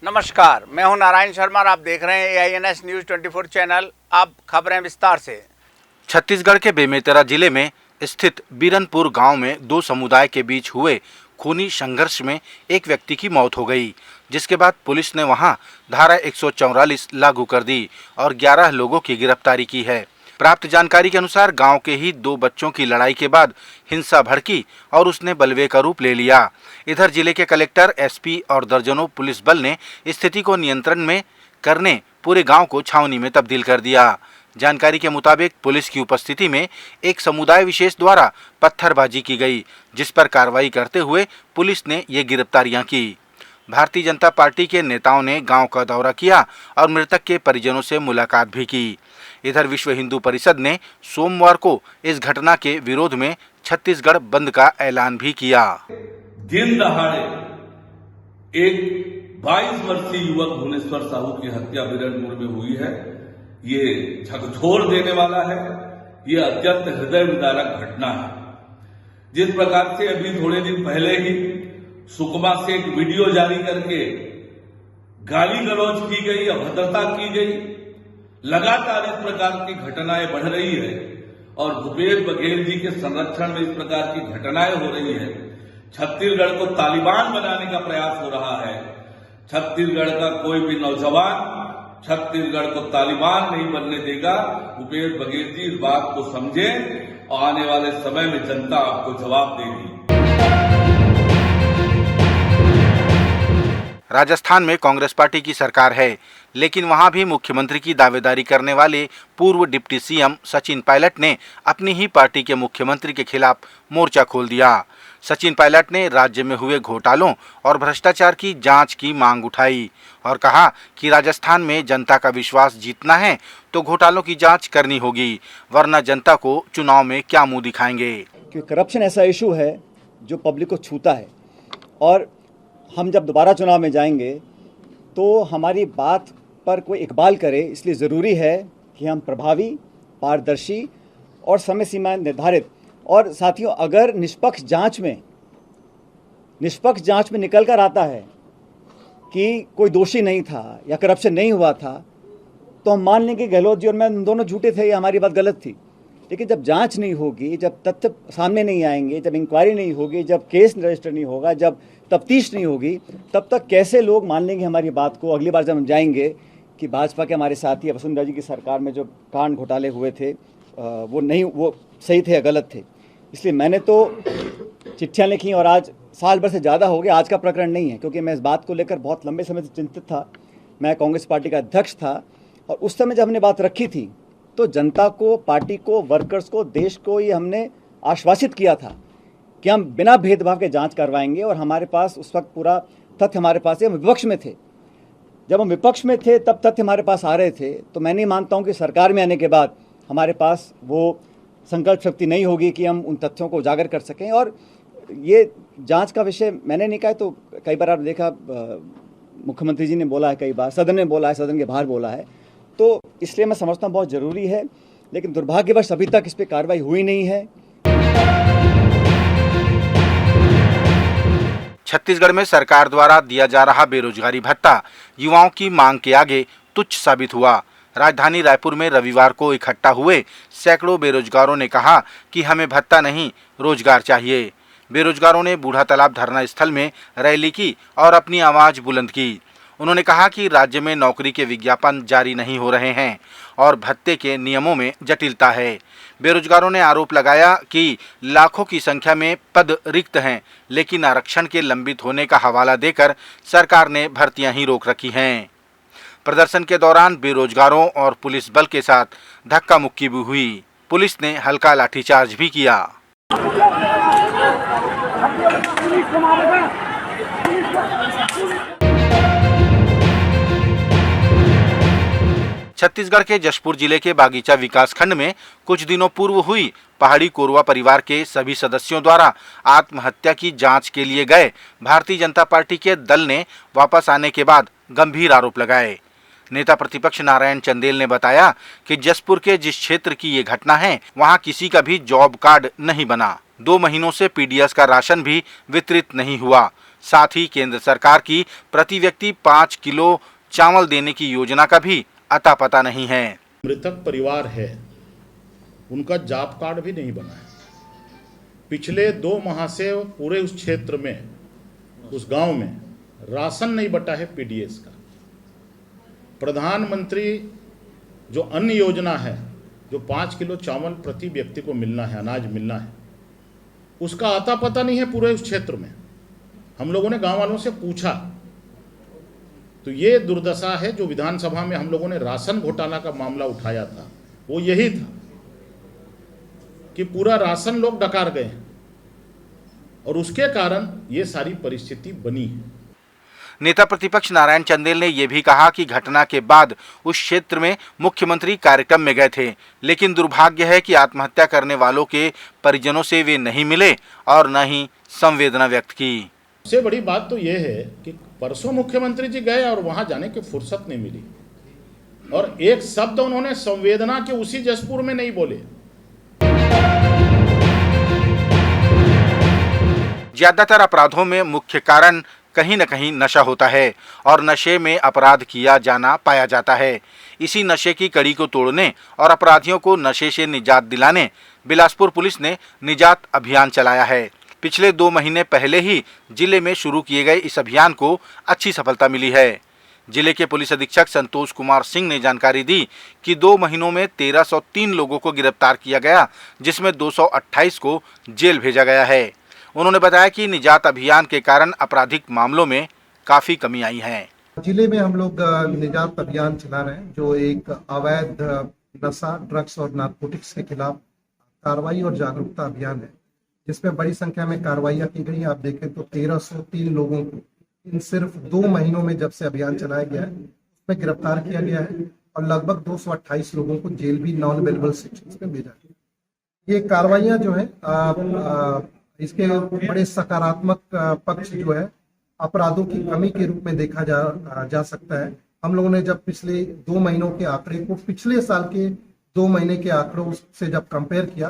नमस्कार, मैं हूं नारायण शर्मा और आप देख रहे हैं AINS न्यूज़ 24 चैनल। अब खबरें विस्तार से। छत्तीसगढ़ के बेमेतरा जिले में स्थित बीरनपुर गांव में दो समुदाय के बीच हुए खूनी संघर्ष में एक व्यक्ति की मौत हो गई, जिसके बाद पुलिस ने वहां धारा 144 लागू कर दी और 11 लोगों की गिरफ्तारी की है। प्राप्त जानकारी के अनुसार गांव के ही दो बच्चों की लड़ाई के बाद हिंसा भड़की और उसने बलवे का रूप ले लिया। इधर जिले के कलेक्टर, SP और दर्जनों पुलिस बल ने स्थिति को नियंत्रण में करने पूरे गांव को छावनी में तब्दील कर दिया। जानकारी के मुताबिक पुलिस की उपस्थिति में एक समुदाय विशेष द्वारा पत्थरबाजी की गई, जिस पर कार्रवाई करते हुए पुलिस ने ये गिरफ्तारियां की। भारतीय जनता पार्टी के नेताओं ने गांव का दौरा किया और मृतक के परिजनों से मुलाकात भी की। इधर विश्व हिंदू परिषद ने सोमवार को इस घटना के विरोध में छत्तीसगढ़ बंद का ऐलान भी किया। दिन दहाड़े एक 22 वर्षीय युवक भुवनेश्वर साहू की हत्या बीरनपुर में हुई है। ये झकझोर देने वाला है, ये अत्यंत हृदय विदारक घटना है। जिस प्रकार से अभी थोड़े दिन पहले ही सुकमा से एक वीडियो जारी करके गाली गलौज की गई, अभद्रता की गई, लगातार इस प्रकार की घटनाएं बढ़ रही है और भूपेश बघेल जी के संरक्षण में इस प्रकार की घटनाएं हो रही है। छत्तीसगढ़ को तालिबान बनाने का प्रयास हो रहा है। छत्तीसगढ़ का कोई भी नौजवान छत्तीसगढ़ को तालिबान नहीं बनने देगा। भूपेश बघेल जी इस बात को समझे और आने वाले समय में जनता आपको जवाब देगी। राजस्थान में कांग्रेस पार्टी की सरकार है, लेकिन वहां भी मुख्यमंत्री की दावेदारी करने वाले पूर्व डिप्टी CM सचिन पायलट ने अपनी ही पार्टी के मुख्यमंत्री के खिलाफ मोर्चा खोल दिया। सचिन पायलट ने राज्य में हुए घोटालों और भ्रष्टाचार की जांच की मांग उठाई और कहा कि राजस्थान में जनता का विश्वास जीतना है तो घोटालों की जांच करनी होगी, वरना जनता को चुनाव में क्या मुंह दिखाएंगे। क्योंकि करप्शन ऐसा इशू है जो पब्लिक को छूता है और हम जब दोबारा चुनाव में जाएंगे तो हमारी बात पर कोई इकबाल करे, इसलिए ज़रूरी है कि हम प्रभावी, पारदर्शी और समय सीमा निर्धारित और साथियों, अगर निष्पक्ष जांच में निकल कर आता है कि कोई दोषी नहीं था या करप्शन नहीं हुआ था तो हम मान लेंगे गहलोत जी और मैं दोनों झूठे थे या हमारी बात गलत थी। लेकिन जब जांच नहीं होगी, जब तथ्य सामने नहीं आएंगे, जब इंक्वायरी नहीं होगी, जब केस रजिस्टर नहीं होगा, जब तफ्तीश नहीं होगी, तब तक कैसे लोग मान लेंगे हमारी बात को। अगली बार जब हम जाएंगे कि भाजपा के हमारे साथी वसुंधरा जी की सरकार में जो कांड घोटाले हुए थे वो सही थे या गलत थे। इसलिए मैंने तो चिट्ठियाँ लिखी और आज साल भर से ज़्यादा हो गया। आज का प्रकरण नहीं है, क्योंकि मैं इस बात को लेकर बहुत लंबे समय से चिंतित था। मैं कांग्रेस पार्टी का अध्यक्ष था और उस समय जब हमने बात रखी थी तो जनता को, पार्टी को, वर्कर्स को, देश को ये हमने आश्वासित किया था कि हम बिना भेदभाव के जांच करवाएंगे और हमारे पास उस वक्त पूरा तथ्य हमारे पास है। हम विपक्ष में थे, जब हम विपक्ष में थे तब तथ्य हमारे पास आ रहे थे। तो मैं नहीं मानता हूं कि सरकार में आने के बाद हमारे पास वो संकल्प शक्ति नहीं होगी कि हम उन तथ्यों को उजागर कर सकें। और ये जांच का विषय मैंने नहीं कहा, तो कई बार आप देखा मुख्यमंत्री जी ने बोला है, कई बार सदन में बोला है, सदन के बाहर बोला है, तो इसलिए मैं समझता हूँ बहुत ज़रूरी है। लेकिन दुर्भाग्यवश अभी तक इस पर कार्रवाई हुई नहीं है। छत्तीसगढ़ में सरकार द्वारा दिया जा रहा बेरोजगारी भत्ता युवाओं की मांग के आगे तुच्छ साबित हुआ। राजधानी रायपुर में रविवार को इकट्ठा हुए सैकड़ों बेरोजगारों ने कहा कि हमें भत्ता नहीं, रोजगार चाहिए। बेरोजगारों ने बूढ़ा तालाब धरना स्थल में रैली की और अपनी आवाज बुलंद की। उन्होंने कहा कि राज्य में नौकरी के विज्ञापन जारी नहीं हो रहे हैं और भत्ते के नियमों में जटिलता है। बेरोजगारों ने आरोप लगाया कि लाखों की संख्या में पद रिक्त हैं, लेकिन आरक्षण के लंबित होने का हवाला देकर सरकार ने भर्तियां ही रोक रखी हैं। प्रदर्शन के दौरान बेरोजगारों और पुलिस बल के साथ धक्का मुक्की भी हुई। पुलिस ने हल्का लाठीचार्ज भी किया। छत्तीसगढ़ के जशपुर जिले के बागीचा विकास खंड में कुछ दिनों पूर्व हुई पहाड़ी कोरवा परिवार के सभी सदस्यों द्वारा आत्महत्या की जांच के लिए गए भारतीय जनता पार्टी के दल ने वापस आने के बाद गंभीर आरोप लगाए। नेता प्रतिपक्ष नारायण चंदेल ने बताया कि जशपुर के जिस क्षेत्र की ये घटना है, वहां किसी का भी जॉब कार्ड नहीं बना। 2 महीनों से PDS का राशन भी वितरित नहीं हुआ। साथ ही केंद्र सरकार की प्रति व्यक्ति 5 किलो चावल देने की योजना का भी अता पता नहीं है। मृतक परिवार है, उनका जॉब कार्ड भी नहीं बना है। पिछले 2 माह से पूरे उस क्षेत्र में, उस गांव में राशन नहीं बटा है पीडीएस का। प्रधानमंत्री जो अन्न योजना है, जो 5 किलो चावल प्रति व्यक्ति को मिलना है, अनाज मिलना है, उसका आता पता नहीं है पूरे उस क्षेत्र में। हम लोगों ने गांव वालों से पूछा तो ये दुर्दशा है। जो विधानसभा में हम लोगों ने राशन घोटाला का मामला उठाया था, वो यही था कि पूरा राशन लोग डकार गए और उसके कारण ये सारी परिस्थिति बनी है। नेता प्रतिपक्ष नारायण चंदेल ने यह भी कहा कि घटना के बाद उस क्षेत्र में मुख्यमंत्री कार्यक्रम में गए थे, लेकिन दुर्भाग्य है कि आत्महत्या करने वालों के परिजनों से वे नहीं मिले और न ही संवेदना व्यक्त की। सबसे बड़ी बात तो यह है कि परसों मुख्यमंत्री जी गए और वहां जाने की फुर्सत नहीं मिली और एक शब्द उन्होंने संवेदना के उसी जसपुर में नहीं बोले। ज्यादातर अपराधों में मुख्य कारण कहीं न कहीं नशा होता है और नशे में अपराध किया जाना पाया जाता है। इसी नशे की कड़ी को तोड़ने और अपराधियों को नशे से निजात दिलाने बिलासपुर पुलिस ने निजात अभियान चलाया है। पिछले 2 महीने पहले ही जिले में शुरू किए गए इस अभियान को अच्छी सफलता मिली है। जिले के पुलिस अधीक्षक संतोष कुमार सिंह ने जानकारी दी कि 2 महीनों में 1303 लोगों को गिरफ्तार किया गया, जिसमें 228 को जेल भेजा गया है। उन्होंने बताया कि निजात अभियान के कारण आपराधिक मामलों में काफी कमी आई है। जिले में हम लोग निजात अभियान चला रहे हैं, जो एक अवैध नशा, ड्रग्स और नारकोटिक्स के खिलाफ कार्रवाई और जागरूकता अभियान है, जिसमें बड़ी संख्या में कार्रवाइयाँ की गई। आप देखें तो 1303 लोगों को इन सिर्फ 2 महीनों में जब से अभियान चलाया गया है उसमें गिरफ्तार किया गया है और लगभग 228 लोगों को जेल भी नॉन अवेलेबल सेक्शंस में भेजा गया। ये कार्रवाइयाँ जो है इसके बड़े सकारात्मक पक्ष जो है अपराधों की कमी के रूप में देखा जा सकता है। हम लोगों ने जब पिछले 2 महीनों के आंकड़े को पिछले साल के 2 महीने के आंकड़ों से जब कंपेयर किया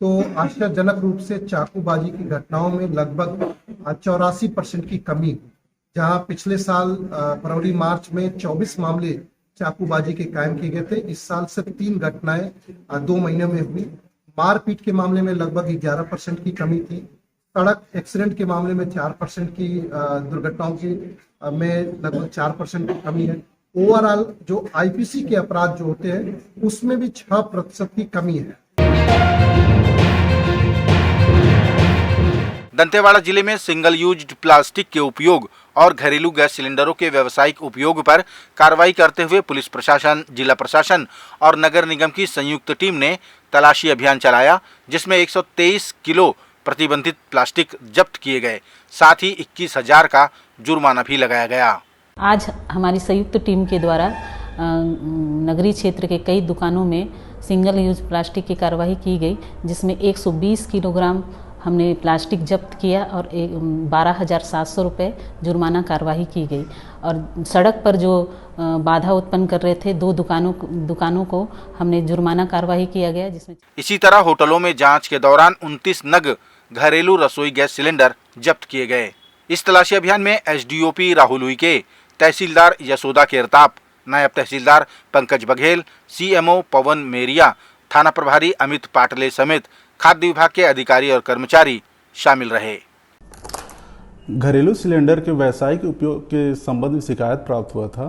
तो आश्चर्यजनक रूप से चाकूबाजी की घटनाओं में लगभग 84% की कमी हुई। जहां पिछले साल फरवरी मार्च में 24 मामले चाकूबाजी के कायम किए गए थे, इस साल सिर्फ 3 घटनाएं 2 महीने में हुई। मारपीट के मामले में लगभग 11% की कमी थी। सड़क एक्सीडेंट के मामले में 4% की दुर्घटनाओं की में लगभग 4% की कमी है। ओवरऑल जो आईपीसी के अपराध जो होते हैं उसमें भी 6% की कमी है। दंतेवाड़ा जिले में सिंगल यूज्ड प्लास्टिक के उपयोग और घरेलू गैस सिलेंडरों के व्यावसायिक उपयोग पर कार्रवाई करते हुए पुलिस प्रशासन, जिला प्रशासन और नगर निगम की संयुक्त टीम ने तलाशी अभियान चलाया, जिसमें 123 किलो प्रतिबंधित प्लास्टिक जब्त किए गए। साथ ही 21,000 का जुर्माना भी लगाया गया। आज हमारी संयुक्त टीम के द्वारा नगरीय क्षेत्र के कई दुकानों में सिंगल यूज प्लास्टिक की कार्रवाई की गई, जिसमें 120 किलोग्राम हमने प्लास्टिक जब्त किया और 12,700 रुपये जुर्माना कार्रवाई की गई। और सड़क पर जो बाधा उत्पन्न कर रहे थे 2 दुकानों को हमने जुर्माना कार्रवाई किया गया, जिसमें इसी तरह होटलों में जांच के दौरान 29 नग घरेलू रसोई गैस सिलेंडर जब्त किए गए। इस तलाशी अभियान में एसडीओपी राहुल उइके, तहसीलदार यशोदा केरताप, नायब तहसीलदार पंकज बघेल, सीएमओ पवन मेरिया, थाना प्रभारी अमित पाटले समेत खाद्य विभाग के अधिकारी और कर्मचारी शामिल रहे। घरेलू सिलेंडर के व्यावसायिक उपयोग के संबंध में शिकायत प्राप्त हुआ था,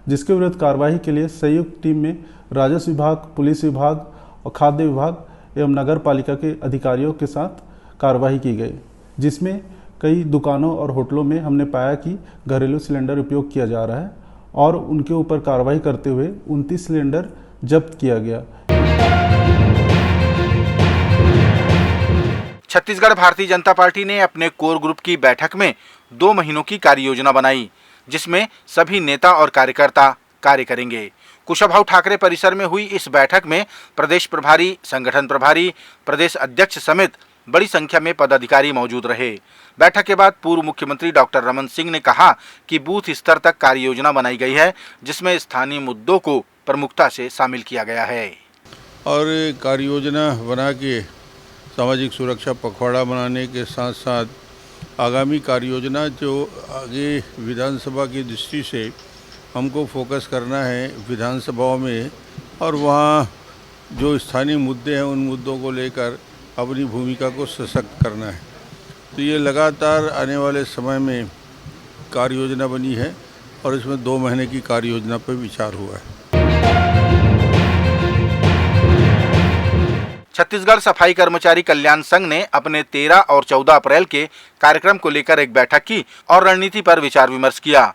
जिसके विरुद्ध कार्रवाई के लिए संयुक्त टीम में राजस्व विभाग, पुलिस विभाग और खाद्य विभाग एवं नगर पालिका के अधिकारियों के साथ कार्रवाई की गई, जिसमें कई दुकानों और होटलों में हमने पाया कि घरेलू सिलेंडर उपयोग किया जा रहा है और उनके ऊपर कार्रवाई करते हुए 29 सिलेंडर जब्त किया गया। छत्तीसगढ़ भारतीय जनता पार्टी ने अपने कोर ग्रुप की बैठक में 2 महीनों की कार्य योजना बनाई, जिसमें सभी नेता और कार्यकर्ता कार्य करेंगे। कुशाभाऊ ठाकरे परिसर में हुई इस बैठक में प्रदेश प्रभारी, संगठन प्रभारी, प्रदेश अध्यक्ष समेत बड़ी संख्या में पदाधिकारी मौजूद रहे। बैठक के बाद पूर्व मुख्यमंत्री डॉक्टर रमन सिंह ने कहा कि बूथ स्तर तक कार्य योजना बनाई गई है, जिसमें स्थानीय मुद्दों को प्रमुखता से शामिल किया गया है। और कार्य योजना बना के सामाजिक सुरक्षा पखवाड़ा बनाने के साथ साथ आगामी कार्य योजना जो आगे विधानसभा की दृष्टि से हमको फोकस करना है विधानसभाओं में, और वहाँ जो स्थानीय मुद्दे हैं उन मुद्दों को लेकर अपनी भूमिका को सशक्त करना है। तो ये लगातार आने वाले समय में कार्य योजना बनी है और इसमें 2 महीने की कार्य योजना पर विचार हुआ है। छत्तीसगढ़ सफाई कर्मचारी कल्याण संघ ने अपने 13 और 14 अप्रैल के कार्यक्रम को लेकर एक बैठक की और रणनीति पर विचार विमर्श किया।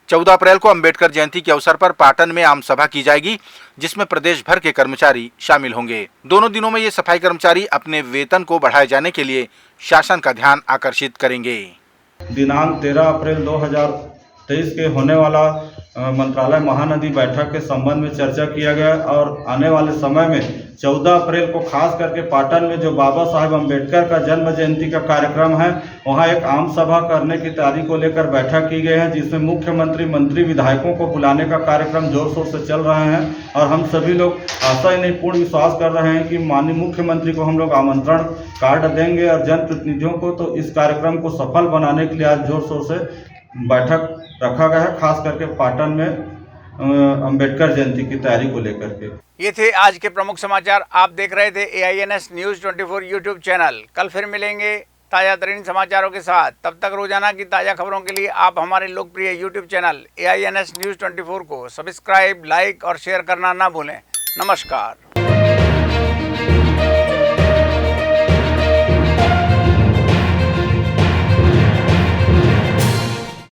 14 अप्रैल को अंबेडकर जयंती के अवसर पर पाटन में आम सभा की जाएगी, जिसमें प्रदेश भर के कर्मचारी शामिल होंगे। दोनों दिनों में ये सफाई कर्मचारी अपने वेतन को बढ़ाए जाने के लिए शासन का ध्यान आकर्षित करेंगे। दिनांक 13 अप्रैल 2023 के होने वाला मंत्रालय महानदी बैठक के संबंध में चर्चा किया गया और आने वाले समय में 14 अप्रैल को खास करके पाटन में जो बाबा साहेब अम्बेडकर का जन्म जयंती का कार्यक्रम है, वहां एक आम सभा करने की तैयारी को लेकर बैठक की गई है, जिसमें मुख्यमंत्री, मंत्री, विधायकों को बुलाने का कार्यक्रम जोर शोर से चल रहे हैं। और हम सभी लोग आशा ही नहीं पूर्ण विश्वास कर रहे हैं कि माननीय मुख्यमंत्री को हम लोग आमंत्रण कार्ड देंगे और जनप्रतिनिधियों को। तो इस कार्यक्रम को सफल बनाने के लिए आज जोर शोर से बैठक रखा गया है, खास करके पाटन में अंबेडकर जयंती की तैयारी को लेकर के। ये थे आज के प्रमुख समाचार। आप देख रहे थे AINS न्यूज़ 24 यूट्यूब चैनल। कल फिर मिलेंगे ताज़ा तरीन समाचारों के साथ। तब तक रोजाना की ताज़ा खबरों के लिए आप हमारे लोकप्रिय यूट्यूब चैनल AINS न्यूज़ 24 को सब्सक्राइब, लाइक और शेयर करना ना भूलें। नमस्कार।